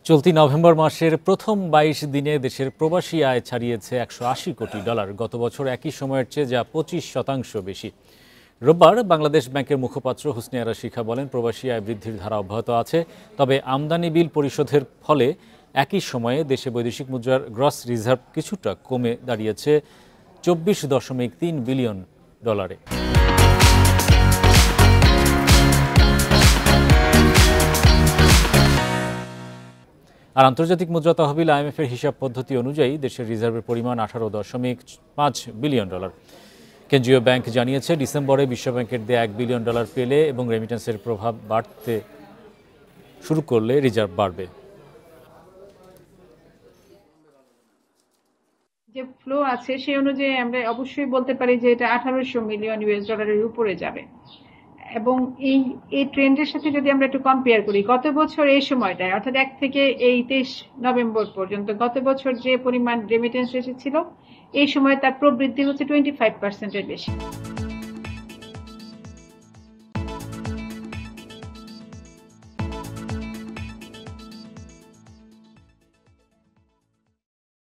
চলতি নভেম্বর মাসের প্রথম ২২ দিনে দেশের প্রবাসী আয় ছাড়িয়েছে $১৮০ কোটি। গত বছর একই সময়ের চেয়ে যা ২৫% বেশি। রোববার বাংলাদেশ ব্যাংকের মুখপাত্র হুসনে আরা শিখা বলেন, প্রবাসী আয় বৃদ্ধির ধারা অব্যাহত আছে, তবে আমদানি বিল পরিশোধের ফলে একই সময়ে দেশে বৈদেশিক মুদ্রার গ্রস রিজার্ভ কিছুটা কমে দাঁড়িয়েছে $২৪.৩ বিলিয়ন। আর আন্তর্জাতিক মুদ্রা তহবিল IMF এর হিসাব পদ্ধতি অনুযায়ী দেশের রিজার্ভের পরিমাণ $18.৫ বিলিয়ন। কেন্দ্রীয় ব্যাংক জানিয়েছে, ডিসেম্বরে বিশ্বব্যাংকের দেয়া $১ বিলিয়ন পেলে এবং রেমিটেন্সের প্রভাব বাড়তে শুরু করলে রিজার্ভ বাড়বে। যে ফ্লো আছে সেই অনুযায়ী আমরা অবশ্যই বলতে পারি যে এটা $১৮০০ মিলিয়ন উপরে যাবে। এবং এই ট্রেন্ডের সাথে যদি আমরা একটু কম্পেয়ার করি, গত বছর এই সময়টায় অর্থাৎ ১ থেকে এই ২৩ নভেম্বর পর্যন্ত গত বছর যে পরিমাণ রেমিটেন্স এসেছিল, এই সময় তার প্রবৃদ্ধি হচ্ছে 25%-এর বেশি।